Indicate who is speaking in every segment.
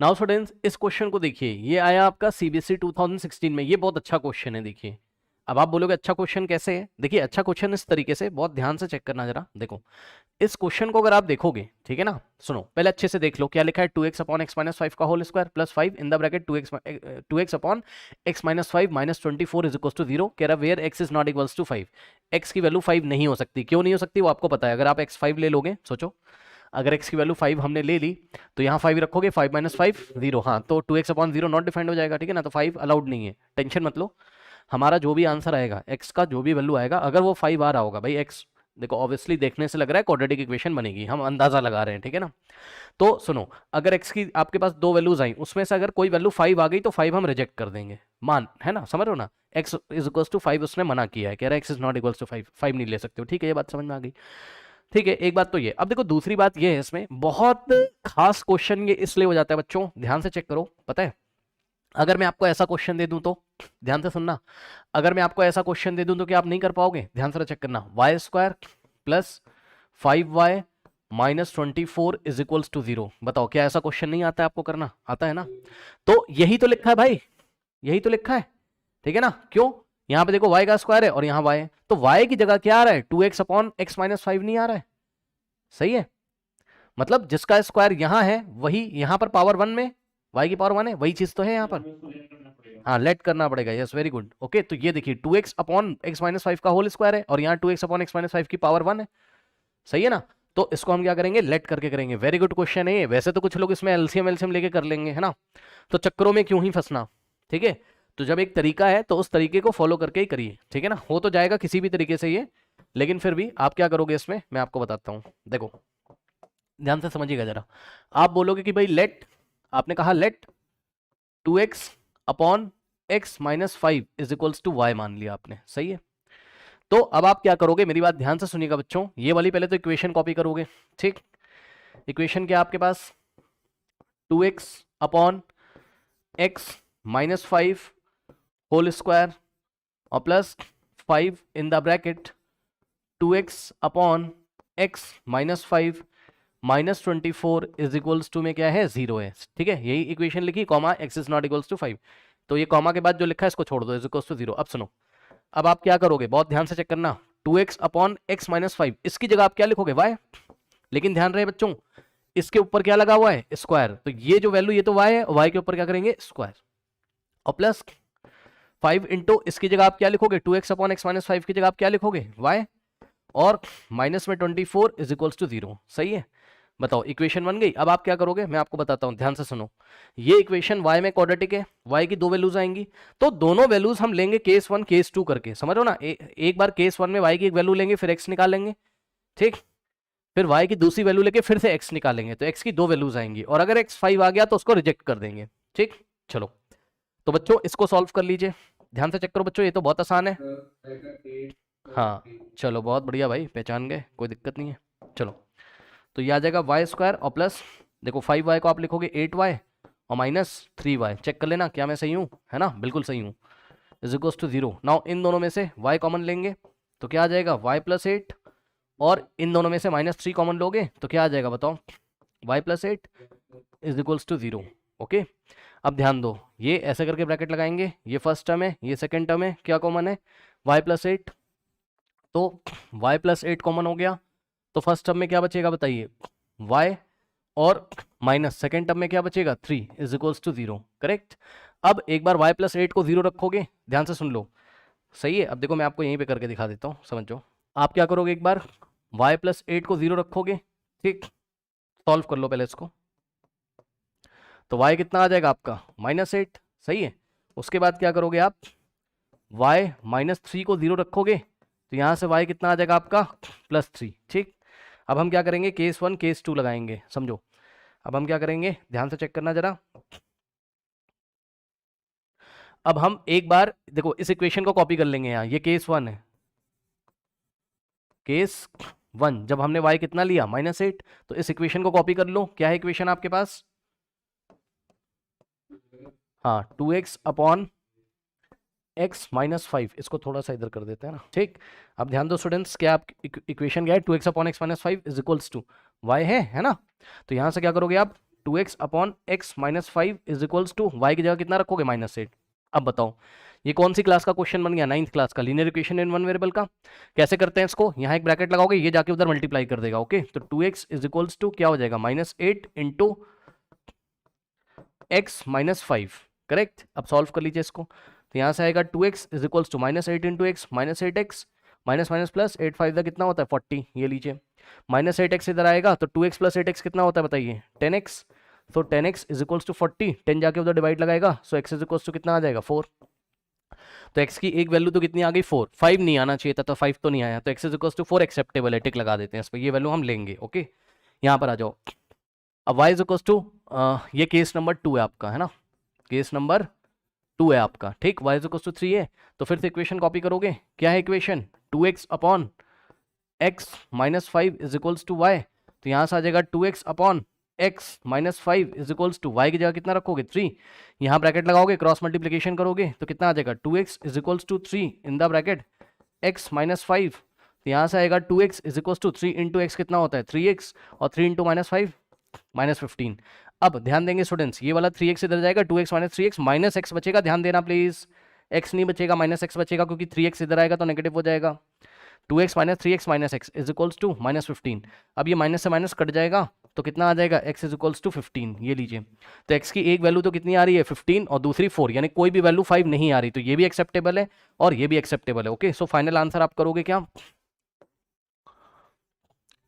Speaker 1: Now students इस question को देखिए, ये आया आपका सीबीएसई 2016 में। ये बहुत अच्छा क्वेश्चन है। देखिए अब आप बोलोगे अच्छा क्वेश्चन कैसे है। देखिए अच्छा क्वेश्चन इस तरीके से, बहुत ध्यान से चेक करना जरा। देखो इस क्वेश्चन को अगर आप देखोगे, ठीक है ना, सुनो पहले अच्छे से देख लो क्या लिखा है। 2x upon x minus five का whole square plus 5 in the bracket 2x upon x minus five minus 24 is equal to 0। कह रहा where x is not equals to 5। x की वैल्यू 5 नहीं हो सकती। क्यों नहीं हो सकती वो आपको पता है। अगर आप x 5 ले लोगे, सोचो अगर x की वैल्यू 5 हमने ले ली तो यहाँ 5 रखोगे, 5 माइनस 5 0। हाँ तो 2x अपॉन 0 नॉट डिफाइंड हो जाएगा, ठीक है ना। तो 5 अलाउड नहीं है, टेंशन मत लो। हमारा जो भी आंसर आएगा x का जो भी वैल्यू आएगा, अगर वो 5 आ रहा होगा भाई x, देखो ऑब्वियसली देखने से लग रहा है क्वाड्रेटिक इक्वेशन बनेगी, हम अंदाजा लगा रहे हैं, ठीक है ना। तो सुनो अगर x की आपके पास दो वैल्यूज आई, उसमें से अगर कोई वैल्यू 5 आ गई तो 5 हम रिजेक्ट कर देंगे, मान है ना, समझ रहे हो ना। x इज इक्वल टू 5 उसने मना किया है, कह रहा है x is not equal to 5, 5 नहीं ले सकते हो, ठीक है। ये बात समझ में आ गई, ठीक है। एक बात तो ये। अब देखो दूसरी बात ये है, इसमें बहुत खास क्वेश्चन ये इसलिए हो जाता है बच्चों, ध्यान से चेक करो। पता है अगर मैं आपको ऐसा क्वेश्चन दे दूं तो, ध्यान से सुनना, अगर मैं आपको ऐसा क्वेश्चन दे दूं तो क्या आप नहीं कर पाओगे। ध्यान से चेक करना। Y square plus 5y minus 24 is equals to 0। बताओ क्या ऐसा क्वेश्चन नहीं आता है आपको करना, आता है ना। तो यही तो लिखा है भाई, यही तो लिखा है, ठीक है ना। क्यों, यहां पे देखो y का स्क्वायर है और यहां y है, तो y की जगह क्या आ रहा है, 2x अपॉन एक्स माइनस 5 नहीं आ रहा है। सही है, मतलब जिसका स्क्वायर यहां है वही यहां पर पावर 1 में y की पावर 1 है, वही चीज तो है यहां पर। हाँ लेट करना पड़ेगा, यस वेरी गुड, ओके। तो ये देखिए 2x अपॉन एक्स माइनस 5 का होल स्क्वायर है और यहाँ 2x अपॉन एक्स माइनस 5 की पावर 1 है। सही है ना। तो इसको हम क्या करेंगे, लेट करके करेंगे। वेरी गुड क्वेश्चन है ये। वैसे तो कुछ लोग इसमें एलसीएम एलसीएम लेके कर लेंगे, है ना, तो चक्करों में क्यों ही फंसना, ठीक है। तो जब एक तरीका है तो उस तरीके को फॉलो करके ही करिए, ठीक है ना। हो तो जाएगा किसी भी तरीके से ये, लेकिन फिर भी आप क्या करोगे इसमें मैं आपको बताता हूं। देखो ध्यान से समझिएगा जरा। आप बोलोगे कि भाई लेट, आपने कहा let 2x upon x minus 5 is equals to Y मान लिया आपने, सही है। तो अब आप क्या करोगे, मेरी बात ध्यान से सुनिएगा बच्चों। ये वाली पहले तो इक्वेशन कॉपी करोगे, ठीक। इक्वेशन क्या आपके पास, 2x upon x minus 5 whole square और plus 5 in the bracket 2x upon x minus 5 minus 24 is equals to में क्या है, 0 है, ठीक है। यही इक्वेशन लिखी, comma X is not equals to 5। तो ये कॉमा के बाद जो लिखा है इसको छोड़ दो, इज इक्वल्स टू 0। अब सुनो, अब आप क्या करोगे, बहुत ध्यान से चेक करना। 2x अपॉन एक्स माइनस 5, इसकी जगह आप क्या लिखोगे, y। लेकिन ध्यान रहे बच्चों, इसके ऊपर क्या लगा हुआ है, स्क्वायर। तो ये जो वैल्यू ये तो y है, y के ऊपर क्या करेंगे, स्क्वायर और प्लस 5 इंटू इसकी जगह आप क्या लिखोगे, 2x अपॉन एक्स माइनस 5 की जगह आप क्या लिखोगे, y और माइनस में 24 इज इक्वल्स टू 0। सही है, बताओ इक्वेशन बन गई। अब आप क्या करोगे मैं आपको बताता हूं, ध्यान से सुनो। ये इक्वेशन y में क्वाड्रेटिक है, y की दो वैल्यूज आएंगी, तो दोनों वैल्यूज हम लेंगे केस 1 केस 2 करके, समझो ना। एक बार केस 1 में y की एक वैल्यू लेंगे, फिर x निकालेंगे, ठीक। फिर y की दूसरी वैल्यू लेके फिर से x निकालेंगे, तो x की दो वैल्यूज आएंगी, और अगर x 5 आ गया तो उसको रिजेक्ट कर देंगे, ठीक। चलो तो बच्चों इसको सॉल्व कर लीजिए, ध्यान से चेक करो बच्चों, ये तो बहुत आसान है। हाँ चलो बहुत बढ़िया भाई, पहचान गए, कोई दिक्कत नहीं है। चलो तो ये आ जाएगा वाई स्क्वायर और प्लस, देखो 5y को आप लिखोगे 8y और माइनस 3y। चेक कर लेना क्या मैं सही हूँ, है ना, बिल्कुल सही हूँ। Is equals to 0। नाउ इन दोनों में से y कॉमन लेंगे तो क्या आ जाएगा, y प्लस 8, और इन दोनों में से माइनस 3 कॉमन लोगे तो क्या आ जाएगा बताओ, y plus 8 is equals to 0। Okay, अब ध्यान दो, ये ऐसे करके ब्रैकेट लगाएंगे, ये फर्स्ट टर्म है ये सेकेंड टर्म है, क्या कॉमन है, y प्लस 8। तो y प्लस 8 कॉमन हो गया, तो फर्स्ट टर्म में क्या बचेगा बताइए, y, और माइनस सेकेंड टर्म में क्या बचेगा, 3 इज इक्वल्स टू 0, करेक्ट। अब एक बार y प्लस 8 को 0 रखोगे, ध्यान से सुन लो, सही है। अब देखो मैं आपको यहीं पे करके दिखा देता हूँ, समझो। आप क्या करोगे, एक बार y प्लस 8 को 0 रखोगे, ठीक, सॉल्व कर लो पहले इसको, तो y कितना आ जाएगा आपका, -8, सही है। उसके बाद क्या करोगे आप, y माइनस 3 को 0 रखोगे, तो यहां से y कितना आ जाएगा आपका, +3, ठीक। अब हम क्या करेंगे, केस 1 केस 2 लगाएंगे, समझो। अब हम क्या करेंगे, ध्यान से चेक करना जरा। अब हम एक बार देखो इस इक्वेशन को कॉपी कर लेंगे, यहाँ ये केस 1 है, केस 1 जब हमने y कितना लिया, -8, तो इस इक्वेशन को कॉपी कर लो। क्या है इक्वेशन आपके पास, हाँ 2x अपॉन एक्स माइनस 5, इसको थोड़ा सा इधर कर देते हैं ना, ठीक। अब ध्यान दो स्टूडेंट्स, क्या आप इक्वेशन क्या है, 2x upon x minus 5 is equals to y है ना। तो यहां से क्या करोगे आप, 2x upon x minus 5 is equals to y की जगह कितना रखोगे -8। अब बताओ ये कौन सी क्लास का क्वेश्चन बन गया, 9th क्लास का, linear equation in one variable का। कैसे करते हैं इसको, यहाँ एक ब्रैकेट लगाओगे, ये जाके उधर मल्टीप्लाई कर देगा। ओके, तो 2x इज इक्वल्स टू क्या हो जाएगा, -8 इंटू x माइनस 5, करेक्ट। अब सॉल्व कर लीजिए इसको, तो यहाँ से आएगा 2x is equals to -8 into X minus 8x minus minus plus 8 5 का कितना होता है 40, ये लीजिए -8x इधर आएगा तो 2x प्लस 8x कितना होता है बताइए 10x। तो 10x इज इक्वल्स टू 40, 10 जाके उधर डिवाइड लगाएगा, सो x इज इक्वल्स टू कितना आ जाएगा 4। तो x की एक वैल्यू तो कितनी आ गई 4, 5 नहीं आना चाहिए था, तो 5 तो नहीं आया, तो x is equals to 4 acceptable है, टिक लगा देते हैं इस पर, ये वैल्यू हम लेंगे। ओके, यहाँ पर आ जाओ। अब y इज इक्वल्स टू, ये केस नंबर 2 है आपका, है ना, केस नंबर 2 है आपका, ठीक। y इज इक्वल्स टू 3 है, तो फिर से इक्वेशन कॉपी करोगे, क्या है equation 2x upon x minus 5 is equals to y, तो यहाँ से आ जाएगा 2x upon x minus 5 is equals to y की जगह कितना रखोगे 3, यहाँ ब्रैकेट लगाओगे, क्रॉस मल्टीप्लिकेशन करोगे तो कितना आ जाएगा 2x is equals to 3 in the bracket x minus 5, तो यहाँ से आएगा 2x is equals to 3 into x कितना होता है 3x, और 3 इंटू -5 -15। अब ध्यान देंगे स्टूडेंट्स, ये वाला 3x इधर जाएगा, 2x minus 3x minus x बचेगा, ध्यान देना प्लीज, x नहीं बचेगा माइनस x बचेगा, क्योंकि 3x इधर आएगा तो नेगेटिव हो जाएगा। 2x minus 3x minus x is equals to -15। अब ये माइनस से माइनस कट जाएगा तो कितना आ जाएगा x इज इक्वल्स टू 15, ये लीजिए। तो x की एक वैल्यू तो कितनी आ रही है 15 और दूसरी 4, यानी कोई भी वैल्यू 5 नहीं आ रही, तो ये भी एक्सेप्टेबल है और ये भी एक्सेप्टेबल है। ओके, सो फाइनल आंसर आप करोगे क्या,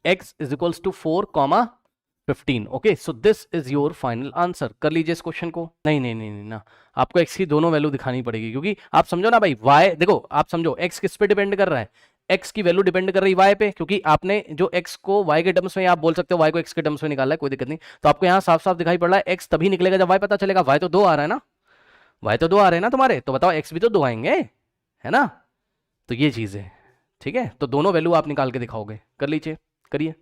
Speaker 1: x is equals to 4, 15। Okay, so this is your final answer. कर लीजिए इस क्वेश्चन को। नहीं नहीं नहीं नहीं ना, आपको x की दोनों वैल्यू दिखानी पड़ेगी, क्योंकि आप समझो ना भाई, y देखो आप समझो x किस पे डिपेंड कर रहा है, x की वैल्यू डिपेंड कर रही है y पे, क्योंकि आपने जो x को y के टर्म्स में, आप बोल सकते हो y को x के टर्म्स में निकाला है, कोई दिक्कत नहीं। तो आपको यहाँ साफ साफ दिखाई पड़ रहा है x तभी निकलेगा जब y पता चलेगा, y तो 2 आ रहा है ना, y तो 2 आ रहे हैं ना तुम्हारे, तो बताओ x भी तो 2 आएंगे, है ना। तो ये चीज है, ठीक है। तो दोनों वैल्यू आप निकाल के दिखाओगे, कर लीजिए, करिए।